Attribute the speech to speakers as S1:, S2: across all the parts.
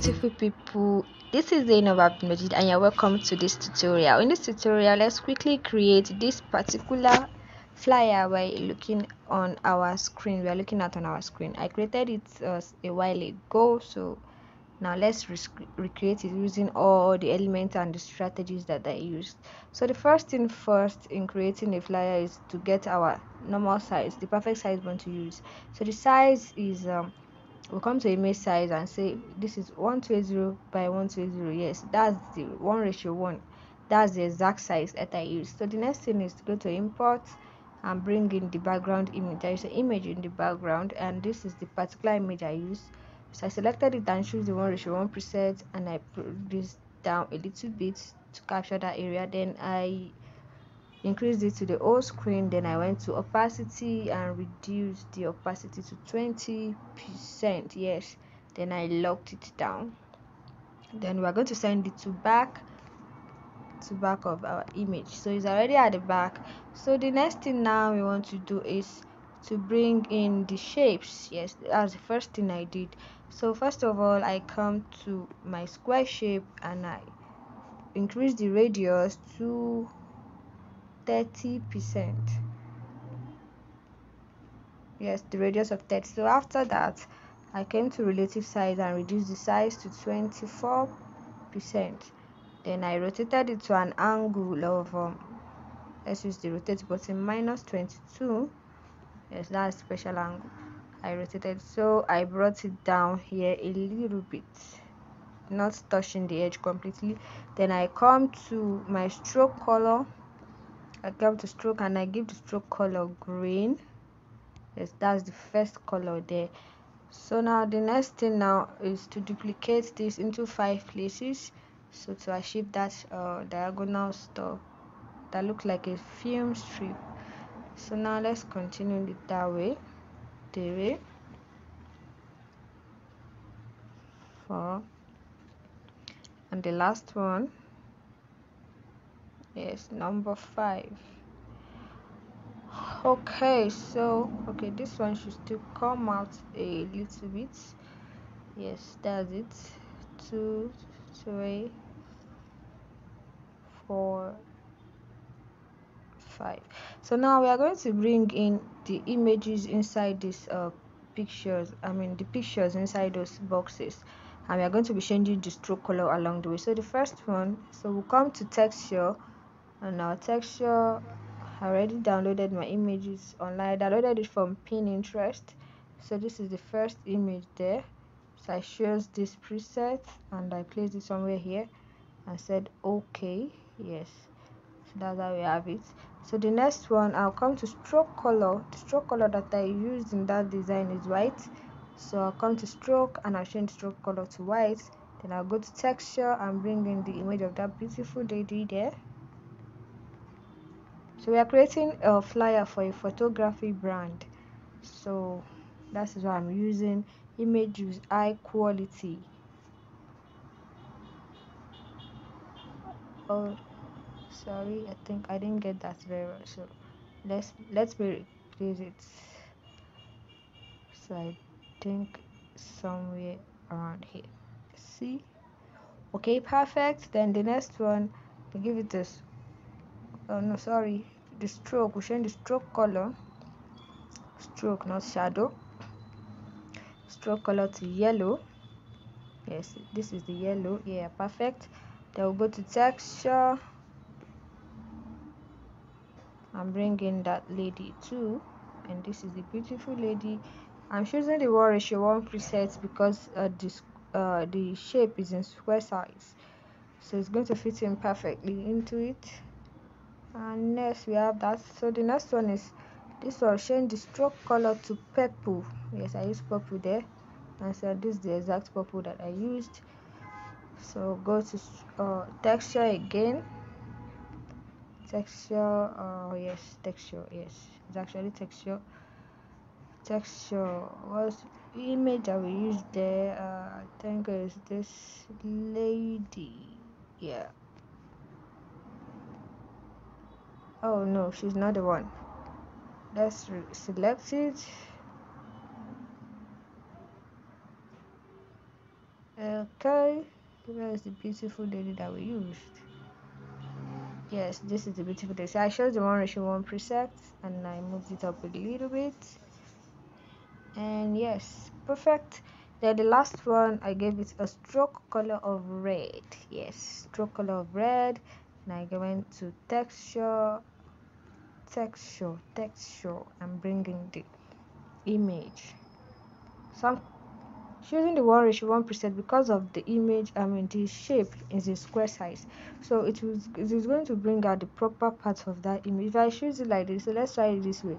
S1: beautiful people, this is Zainab Abdulmajid and you're welcome to this tutorial. In this tutorial, let's quickly create this particular flyer we're looking on our screen. We are looking at on our screen. I created it a while ago, so now let's recreate it using all the elements and the strategies that I used. So the first thing first in creating a flyer is to get our normal size, the perfect size we want to use. So the size is we'll come to image size and say this is 1280 by 1280. Yes, that's the 1:1. That's the exact size that I use. So the next thing is to go to import and bring in the background image. There is an image in the background and this is the particular image I use. So I selected it and choose the 1:1 preset and I put this down a little bit to capture that area. Then I increased it to the whole screen. Then I went to opacity and reduced the opacity to 20%. Yes, then I locked it down. Then we're going to send it to back of our image. So it's already at the back. So the next thing now we want to do is to bring in the shapes. Yes, that's the first thing I did. So first of all, I come to my square shape and I increase the radius to 30%. Yes, the radius of 30. So after that, I came to relative size and reduced the size to 24%. Then I rotated it to an angle of let's use the rotate button -22. Yes, that's special angle. I rotated, so I brought it down here a little bit, not touching the edge completely. Then I come to my stroke color. I come to stroke and I give the stroke color green. Yes, that's the first color there. So now the next thing now is to duplicate this into 5 places, so to achieve that diagonal stuff that looks like a film strip. So now let's continue it that way. 3, 4, and the last one, yes, number 5. Okay, so this one should still come out a little bit. Yes, that's it. 2, 3, 4, 5. So now we are going to bring in the images inside these pictures. The pictures inside those boxes, and we are going to be changing the stroke color along the way. So the first one, so we'll come to texture, and our texture, I already downloaded my images online. I downloaded it from Pinterest. So this is the first image there. So I chose this preset and I placed it somewhere here and said okay. Yes, so that's how we have it. So the next one, I'll come to stroke color. The stroke color that I used in that design is white, so I'll come to stroke and I'll change stroke color to white. Then I'll go to texture and bring in the image of that beautiful lady there. So we are creating a flyer for a photography brand, so that is why I'm using image with high quality. Oh, sorry, I think I didn't get that very well, so let's replace it. So I think somewhere around here. See, okay, perfect. Then the next one, we give it this, oh no, sorry, the stroke, we change the stroke color, stroke not shadow, stroke color to yellow. Yes, this is the yellow. Yeah, perfect. Then we'll go to texture and bring in that lady too, and this is the beautiful lady. I'm choosing the 1:1 preset because the shape is in square size, so it's going to fit in perfectly into it. And next we have that. So the next one is this one, change the stroke color to purple. Yes, I used purple there, and so this is the exact purple that I used. So go to texture again, texture, yes, texture, yes, it's actually texture. Was the image that we used there, I think is this lady. Yeah, oh no, she's not the one. Let's select it. Okay, where is the beautiful lady that we used? Yes, this is the beautiful lady. So I chose the 1:1 preset and I moved it up a little bit, and yes, perfect. Then the last one, I gave it a stroke color of red. Yes, stroke color of red. And I went to texture, and bringing the image. So I'm choosing the 1:1 preset because of the image. The shape is a square size, so it is going to bring out the proper parts of that image. If I choose it like this, so let's try it this way.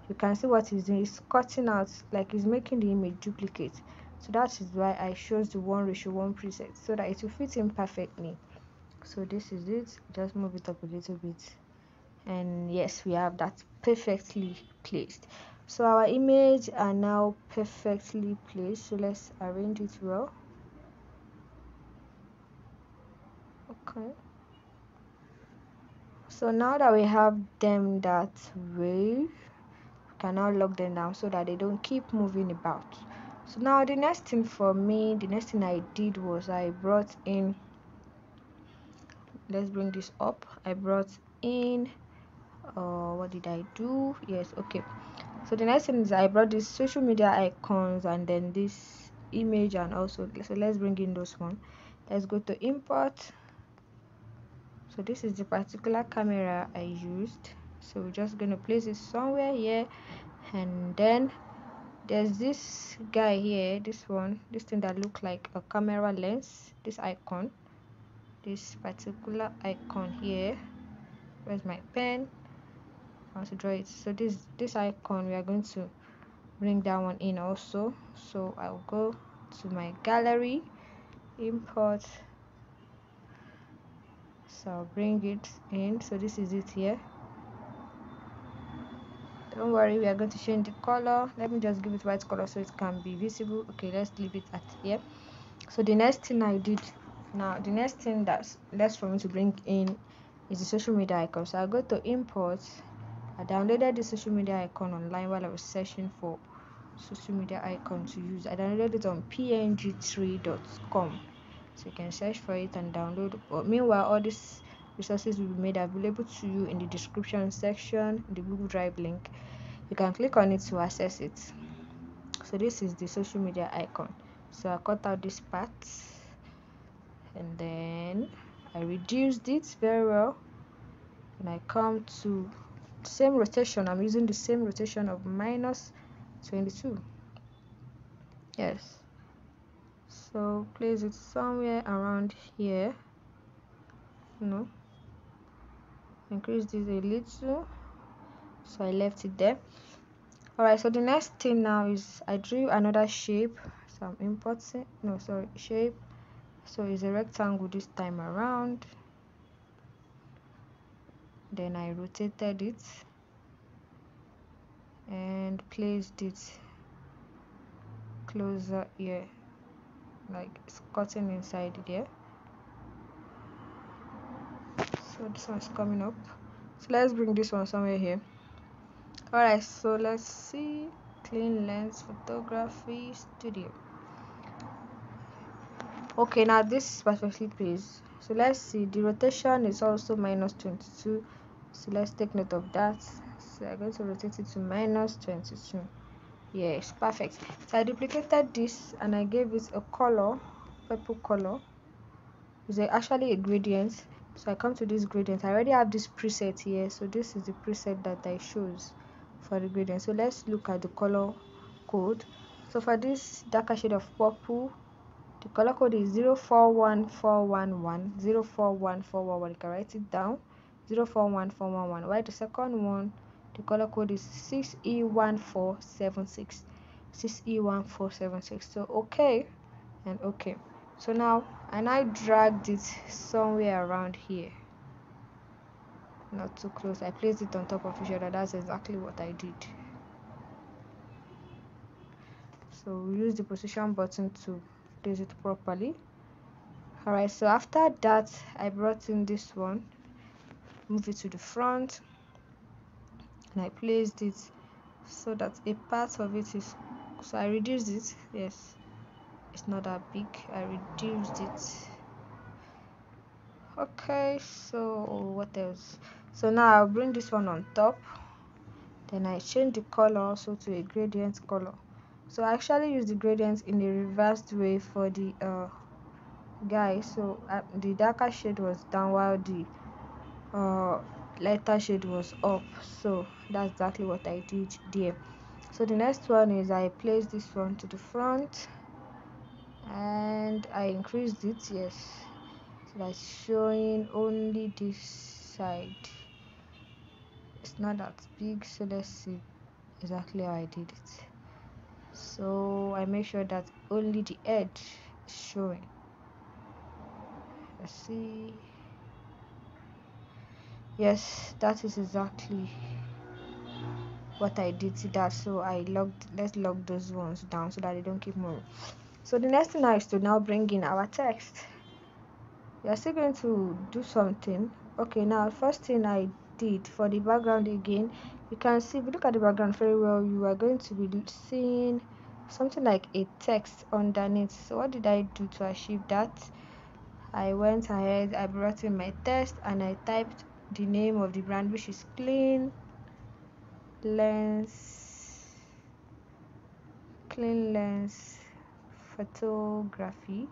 S1: You can see what it's doing. It's cutting out, like it's making the image duplicate. So that is why I chose the 1:1 preset, so that it will fit in perfectly. So this is it. Just move it up a little bit, and yes, we have that perfectly placed. So our image are now perfectly placed, so let's arrange it well. Okay, so now that we have them that way, we can now lock them down so that they don't keep moving about. So now the next thing for me, the next thing I did was I brought in, let's bring this up. I brought in, what did I do? Yes, okay. So the next thing is I brought these social media icons and then this image, and also, so let's bring in those one. Let's go to import. So this is the particular camera I used, so we're just going to place it somewhere here. And then there's this guy here, this thing that look like a camera lens, this icon, this particular icon here. Where's my pen? I want to draw it. So this icon, we are going to bring that one in also. So I'll go to my gallery, import, so I'll bring it in. So this is it here. Don't worry, we are going to change the color. Let me just give it white color so it can be visible. Okay, let's leave it at here. So the next thing I did, now the next thing that's left for me to bring in is the social media icon. So I'll go to import. I downloaded the social media icon online while I was searching for social media icon to use. I downloaded it on png3.com, so you can search for it and download. But meanwhile, all these resources will be made available to you in the description section, the Google Drive link. You can click on it to access it. So this is the social media icon. So I cut out this part and then I reduced it very well, and I come to same rotation. I'm using the same rotation of -22. Yes, so place it somewhere around here, increase this a little, so I left it there. Alright, so the next thing now is I drew another shape, so I'm importing, shape, so it's a rectangle this time around. Then I rotated it and placed it closer here, like it's cutting inside there. So this one's coming up, so let's bring this one somewhere here. Alright, so let's see CleanLens Photography Studio. Okay, now this is perfectly placed. So let's see, the rotation is also -22, so let's take note of that. So I'm going to rotate it to -22. Yes, perfect. So I duplicated this and I gave it a color, purple color. It's actually a gradient. So I come to this gradient. I already have this preset here, so this is the preset that I chose for the gradient. So let's look at the color code. So for this darker shade of purple, the color code is 041411, 041411. You can write it down, 041411. While the second one, the color code is 6E1476, 6E1476. So okay and okay. So now I dragged it somewhere around here, not too close. I placed it on top of each other. That's exactly what I did. So we use the position button to place it properly. Alright, so after that I brought in this one, move it to the front, and I placed it so that a part of it is, so I reduced it, yes, it's not that big. I reduced it. Okay, so what else? So now I'll bring this one on top, then I change the color also to a gradient color. So I actually use the gradient in a reversed way for the guy. So the darker shade was down while the lighter shade was up. So that's exactly what I did there. So the next one is I place this one to the front and I increased it, yes, so that's showing only this side. It's not that big, so let's see exactly how I did it. So I make sure that only the edge is showing. Let's see. Yes, that is exactly what I did to that. So let's lock those ones down so that they don't keep moving. So the next thing now is to now bring in our text. We are still going to do something. Okay, now first thing I did for the background again, you can see, if you look at the background very well, you are going to be seeing something like a text underneath. So what did I do to achieve that? I went ahead, I brought in my text and I typed the name of the brand, which is CleanLens Photography.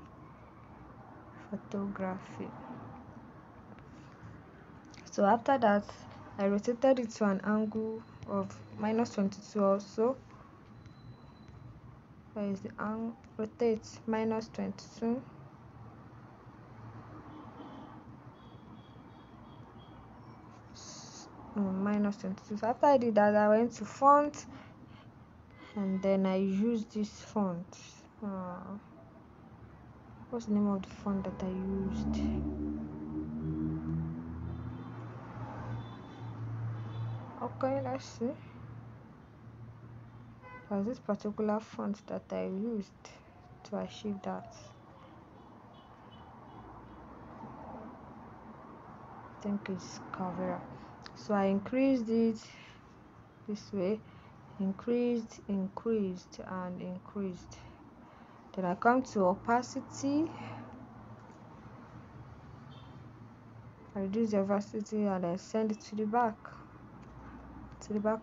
S1: So after that, I rotated it to an angle of -22 also. Where is the angle? Rotate -22. -22. So after I did that, I went to font and then I used this font. What's the name of the font that I used? Okay, let's see. There's this particular font that I used to achieve that. I think it's Cavera. So I increased it this way, increased and increased. Then I come to opacity, I reduce the opacity and I send it to the back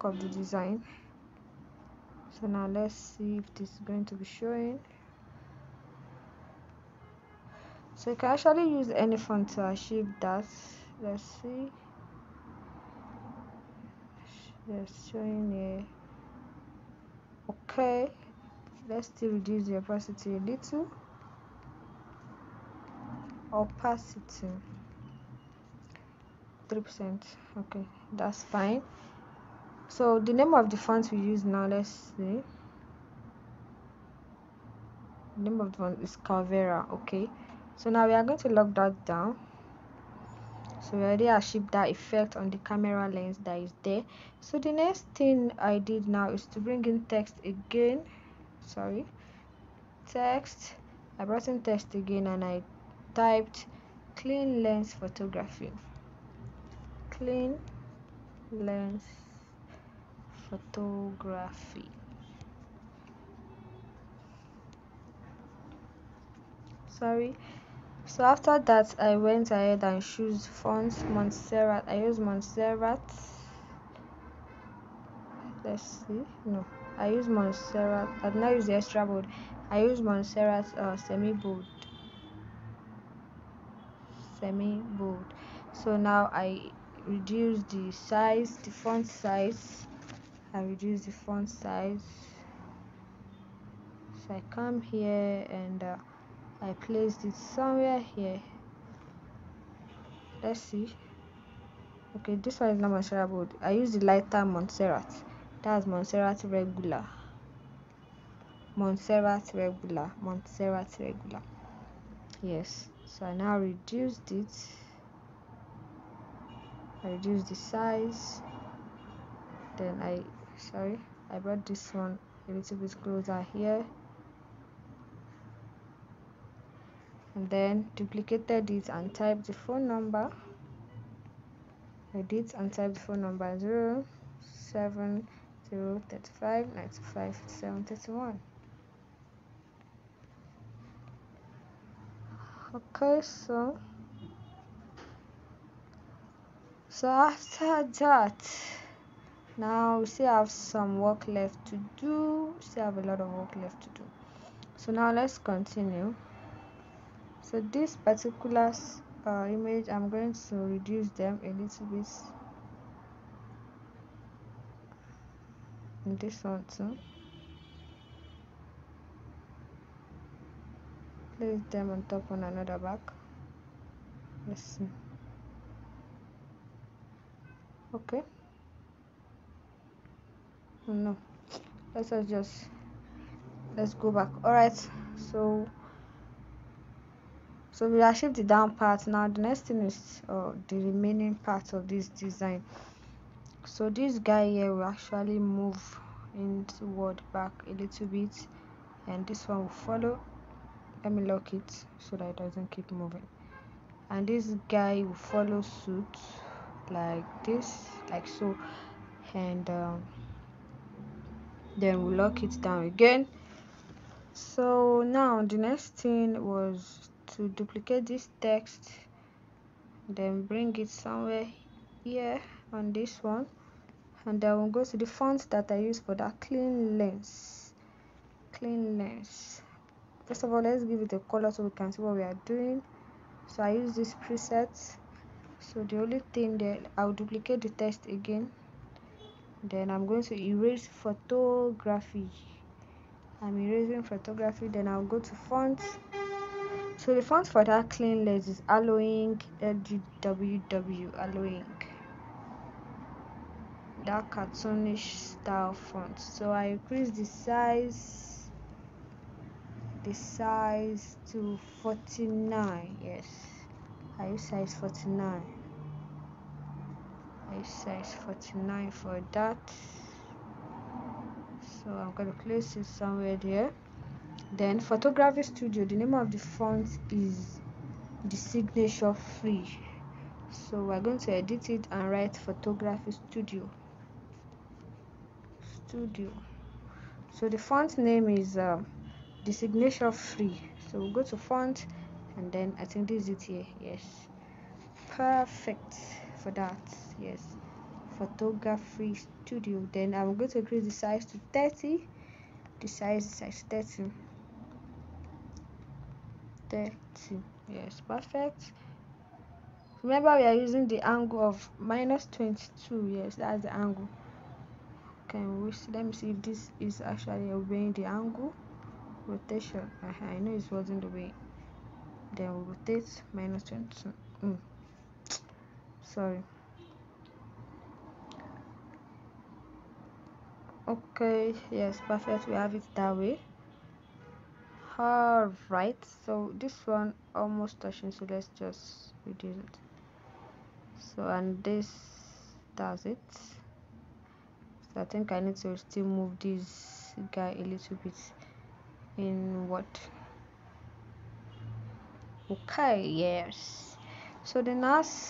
S1: of the design. So now let's see if this is going to be showing. So you can actually use any font to achieve that. Let's see. Yes, showing here. Okay, let's still reduce the opacity a little. Opacity 3%. Okay, that's fine. So the name of the font we use now, let's see. The name of the font is Cavera. Okay, so now we are going to lock that down. So we already achieved that effect on the camera lens that is there. So the next thing I did now is to bring in text again. Text. I brought in text again and I typed CleanLens Photography. CleanLens Photography. So after that, I went ahead and chose fonts Montserrat. I use Montserrat. Let's see. No, I use Montserrat. I did not use the extra bold. I use Montserrat semi bold. So now I reduce the size, the font size. I reduce the font size. So I come here and I placed it somewhere here. Let's see. Okay, this one is not Montserrat bold. I use the lighter Montserrat. That's Montserrat regular. Yes. So I now reduced it. I reduced the size. Then I brought this one a little bit closer here. And then duplicated it and typed the phone number. I did and typed the phone number 07035955731. Okay, so after that, now we still have some work left to do. We still have a lot of work left to do. So now let's continue. So this particular image, I'm going to reduce them a little bit in this one too. Place them on top on another back. Let's see. Okay. No, let's go back. All right. So we achieved the down part. Now the next thing is the remaining part of this design. So this guy here will actually move inward back a little bit, and this one will follow. Let me lock it so that it doesn't keep moving, and this guy will follow suit like this, like so, and then we'll lock it down again. So now the next thing was to duplicate this text, then bring it somewhere here on this one, and then we'll go to the font that I use for that CleanLens. First of all, let's give it a color so we can see what we are doing. So I use this preset. So the only thing that I'll duplicate the text again, then I'm going to erase photography. I'm erasing photography, then I'll go to font. So the font for that CleanLens is Allowing, LGWW, Allowing, that cartoonish style font. So I increase the size to 49. Yes, I use size 49. I use size 49 for that. So I'm going to place it somewhere there. Then Photography Studio, the name of the font is the signature free. So we're going to edit it and write Photography Studio. So the font name is the signature free. So we'll go to font, and then I think this is it here. Yes, perfect for that. Yes, Photography Studio. Then I'm going to increase the size to 30. The size is size 30. Yes, perfect. Remember, we are using the angle of -22. Yes, that's the angle. Let me see if this is actually obeying the angle. Rotation. I know it wasn't obeying. Then we'll rotate -22. Sorry. Okay, yes, perfect. We have it that way. All right, so this one almost touching, so let's just reduce it. So, and this does it. So I think I need to still move this guy a little bit inward. Okay, yes. So the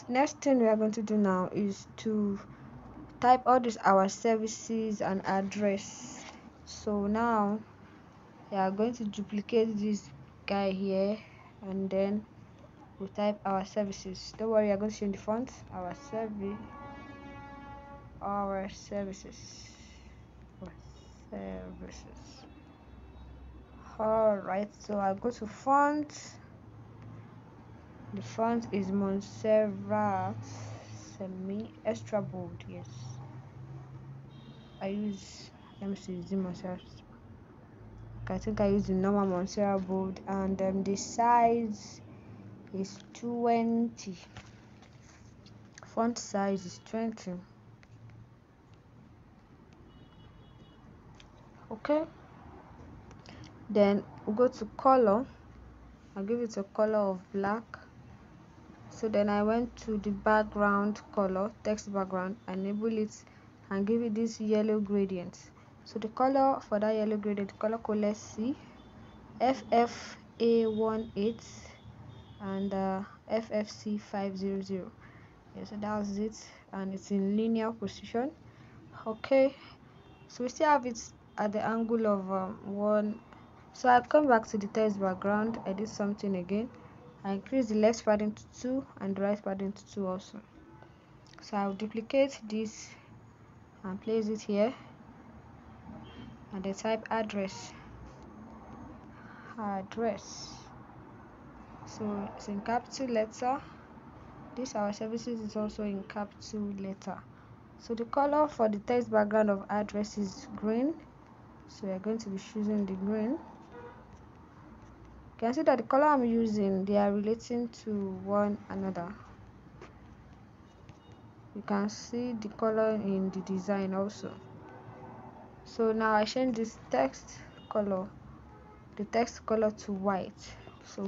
S1: next thing we are going to do now is to type all these our services and address. So now we are going to duplicate this guy here, and then we'll type our services. Don't worry, I'm going to change the font. Our services. Alright, so I go to font. The font is Montserrat semi extra bold. Yes, I use, let me see, the Montserrat. I think I use the normal Montserrat bold, and the size is 20. Font size is 20. Okay, then we'll go to color. I'll give it a color of black. So then I went to the background color, text background, enable it and give it this yellow gradient. So the color for that yellow gradient, color code, let's see, FFA18 and FFC500. Yeah, so that was it, and it's in linear position. Okay, so we still have it at the angle of 1. So I come back to the text background, I did something again. I increase the left padding to 2 and the right padding to 2 also. So I'll duplicate this and place it here, and then type address. So it's in capital letter. This our services is also in capital letter. So the color for the text background of address is green, so we are going to be choosing the green. You can see that the color I'm using, they are relating to one another. You can see the color in the design also. So now I change this text color, the text color to white. So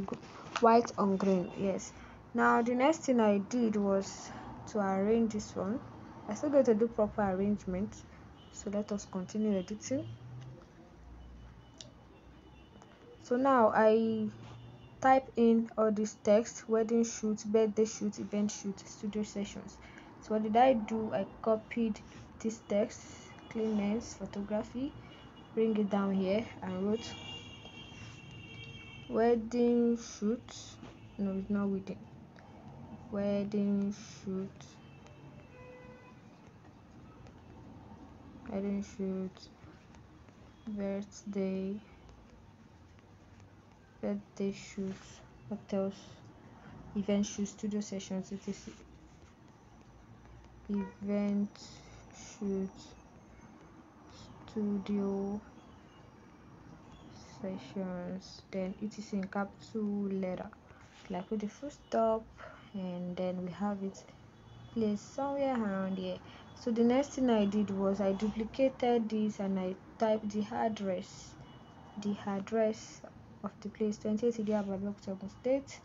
S1: white on green, yes. Now the next thing I did was to arrange this one. I still going to do proper arrangement, so let us continue editing. So now I type in all this text: wedding shoot, birthday shoot, event shoot, studio sessions. So what did I do? I copied this text, CleanLens Photography, bring it down here and wrote wedding shoot. No, it's not wedding shoot, birthday shoot, what else? Event shoot, studio sessions, etc. Event shoot, studio sessions, then it is in capital letter, like with the full stop, and then we have it placed somewhere around here. So the next thing I did was I duplicated this and I typed the address of the place, 28 Idiaba, Ogun State.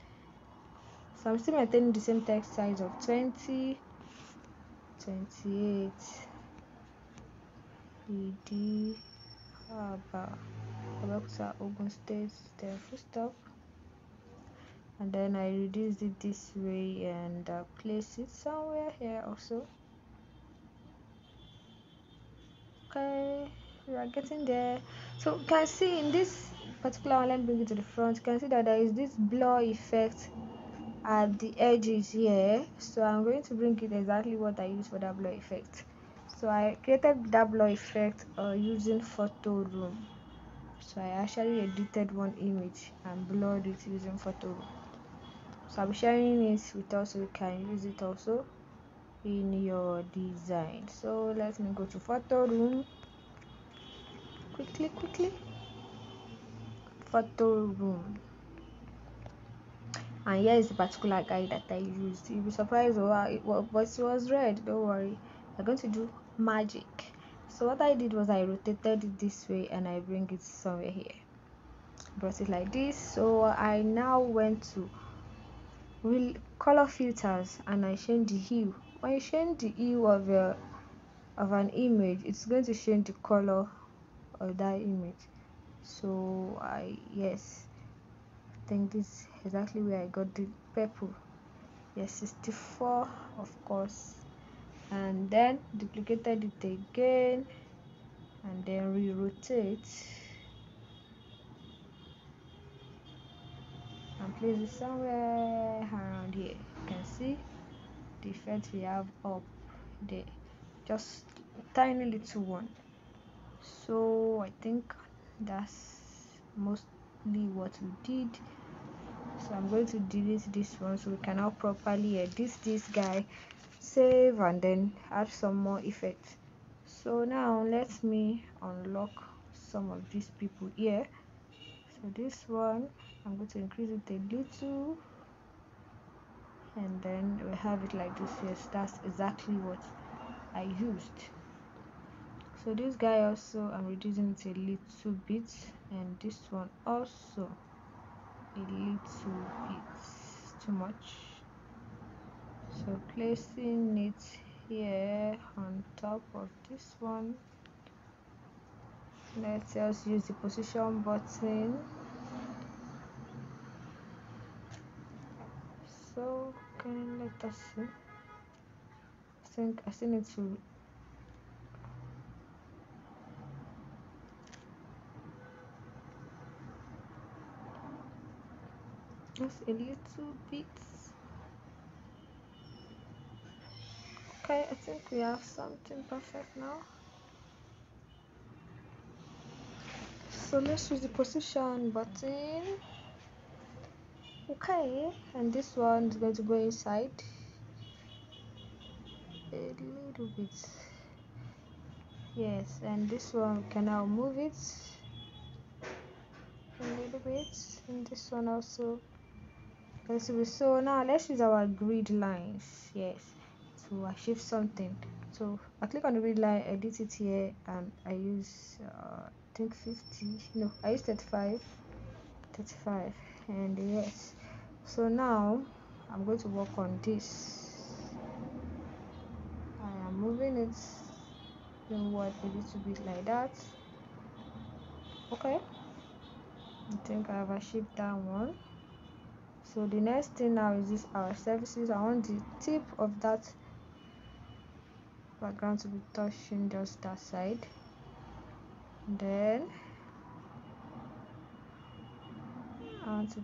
S1: So I'm still maintaining the same text size of 20, 28 Idiaba, Ogun State, then full stop, and then I reduced it this way and place it somewhere here also. Okay, we are getting there. So you can see in this particular one, let me bring it to the front. You can see that there is this blur effect at the edges here, so I'm going to bring it exactly what I use for that blur effect. So I created that blur effect using photo room. So I actually edited one image and blurred it using photo room. So I'll be sharing it with us so you can use it also in your design. So let me go to photo room quickly. Photo room, and here is the particular guide that I used. You'll be surprised, but it was red. Don't worry, I'm going to do magic. So what I did was I rotated it this way and I bring it somewhere here, brought it like this. So I now went to color filters and I change the hue. When you change the hue of an image, it's going to change the color of that image. So I think this is exactly where I got the purple. Yes, 64, of course. And then duplicated it again and then re-rotate and place it somewhere around here. You can see the effect we have up there, just tiny little one. So I think that's mostly what we did. So I'm going to delete this one so we can now properly edit this guy, save, and then add some more effects. So now let me unlock some of these people here. So this one, I'm going to increase it a little, and then we have it like this. Yes, that's exactly what I used. So this guy also, I'm reducing it a little bit, and this one also a little bit, too much. So placing it here on top of this one. Let's just use the position button. So let us see. I think I still need to just a little bit. Okay, I think we have something perfect now. So let's use the position button. Okay, and this one is going to go inside a little bit. Yes, and this one we can now move it a little bit, and this one also. So now let's use our grid lines. Yes, to achieve something. So I click on the grid line, edit it here, and I use I think 50. No, I use 35, and yes. So now I'm going to work on this. I am moving it inward a little bit like that. Okay, I think I have achieved that one. So the next thing now is this our services. I want the tip of that background to be touching just that side. Then I want it,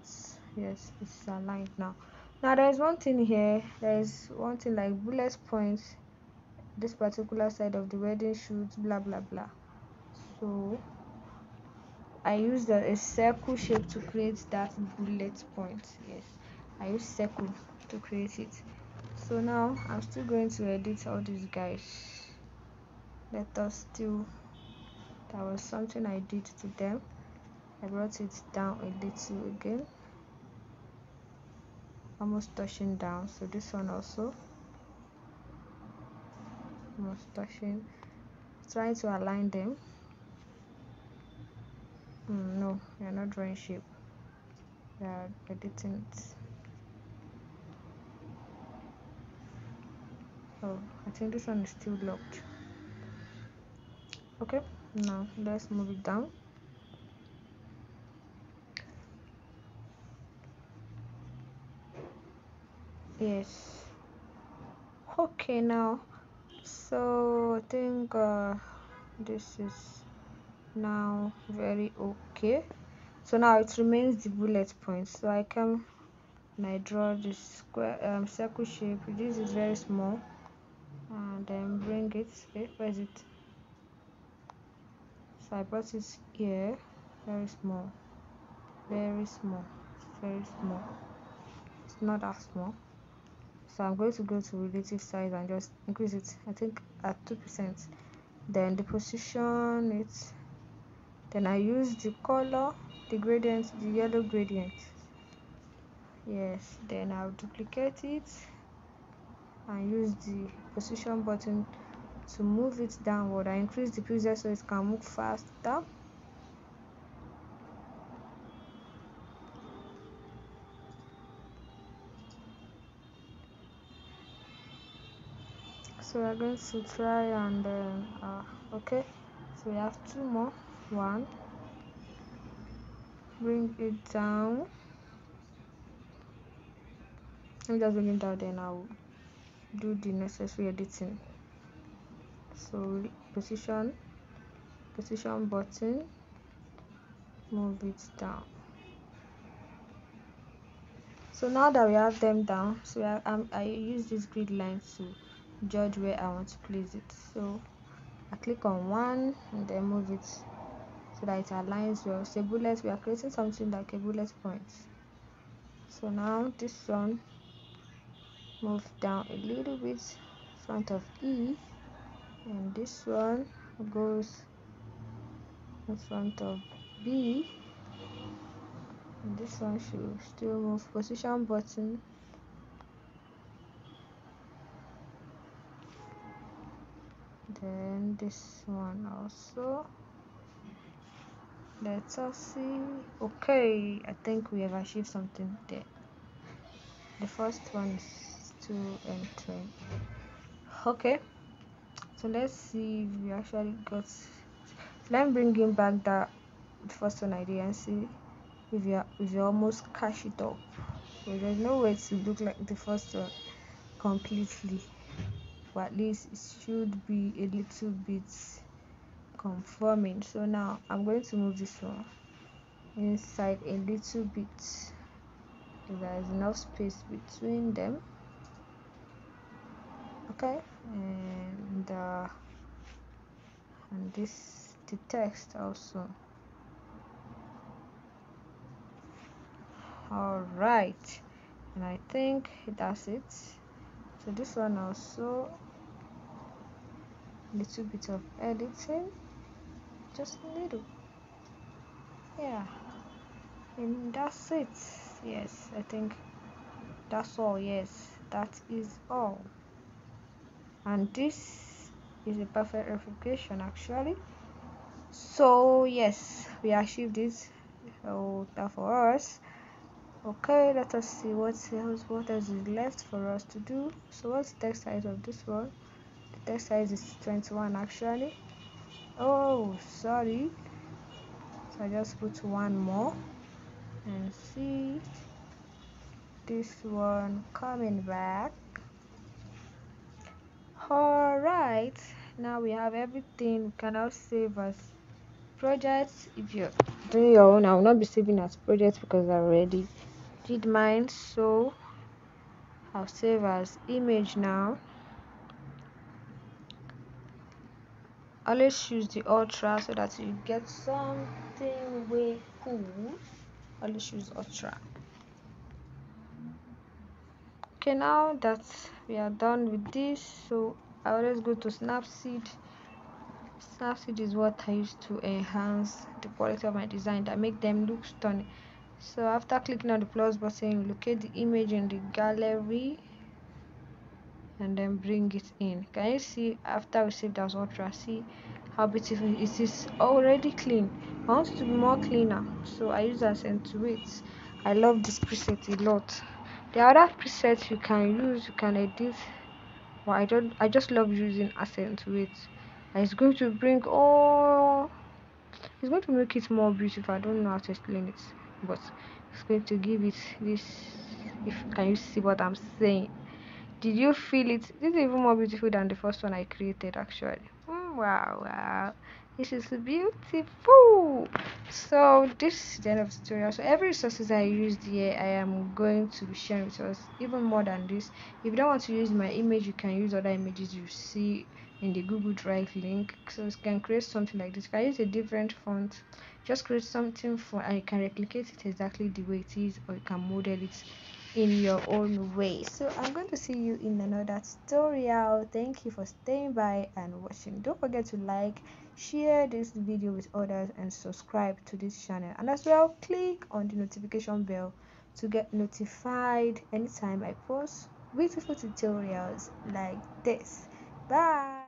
S1: yes, it's aligned now. Now there is one thing here, there is one thing like bullet points, this particular side of the wedding shoot, blah blah blah. So I used a circle shape to create that bullet point. Yes, I use circle to create it. So now I'm still going to edit all these guys. Let us still, that was something I did to them. I brought it down a little again, almost touching down. So this one also almost touching, trying to align them. No, we are not drawing shape, we are editing it. Oh, I think this one is still locked. Okay, now let's move it down. Yes, okay. Now so I think this is now very okay. So now it remains the bullet points. So I come and I draw this square circle shape. This is very small, and then bring it. Okay, where is it? So I brought it here, very small, very small, very small. It's not that small. So I'm going to go to relative size and just increase it, I think at 2%. Then the position it, then I use the color, the gradient, the yellow gradient. Yes, then I'll duplicate it and use the position button to move it downward. I increase the pixel so it can move faster. So we're going to try and okay, so we have two more. One, bring it down. Let me just bring it down, then I'll do the necessary editing. So position button, move it down. So now that we have them down, so I use this grid line to judge where I want to place it. So I click on one and then move it so that it aligns well. So bullet, we are creating something like a bullet point. So now this one move down a little bit in front of E, and this one goes in front of B, and this one should still move. Position button, then this one also. Let us see. Okay, I think we have achieved something there. The first one is still entering. Okay, so let's see if we actually got. Let me bring in back that first one I did and see if you almost cash it up. So there's no way to look like the first one completely, but at least it should be a little bit conforming. So now I'm going to move this one inside a little bit. if there is enough space between them. Okay, and this the text also. All right, and I think that's it. So this one also, a little bit of editing, just a little. Yeah, and that's it. Yes, I think that's all. Yes, that is all. And this is a perfect replication actually. So yes, we achieved it. So that for us. Okay, let us see what else is left for us to do. So what's the text size of this one? The text size is 21 actually. Oh, sorry. So I just put one more and see this one coming back. All right, now we have everything. We can now save as projects. If you're doing your own, I will not be saving as projects because I already did mine. So I'll save as image now. Always choose the ultra so that you get something way cool. Always choose ultra. Okay, now that we are done with this, so I always go to Snapseed. Snapseed is what I use to enhance the quality of my design, that make them look stunning. So after clicking on the plus button, locate the image in the gallery and then bring it in. Can you see after we saved as ultra, see how beautiful it is? Already clean. I want it to be more cleaner, so I use accentuate. I love this preset a lot. The other presets you can use, you can edit, but I just love using accentuate. And it's going to bring all, it's going to make it more beautiful. I don't know how to explain it, but it's going to give it this, if can you see what I'm saying? Did you feel it? This is even more beautiful than the first one I created actually. Wow, wow. This is beautiful. So this is the end of the tutorial. So every resources I used here, I am going to be sharing with us, even more than this. If you don't want to use my image, you can use other images you see in the Google Drive link. So you can create something like this. You can use a different font. Just create something for, and you can replicate it exactly the way it is, or you can model it in your own way. So I'm going to see you in another tutorial. Thank you for staying by and watching. Don't forget to like, share this video with others, and subscribe to this channel, and as well click on the notification bell to get notified anytime I post beautiful tutorials like this. Bye.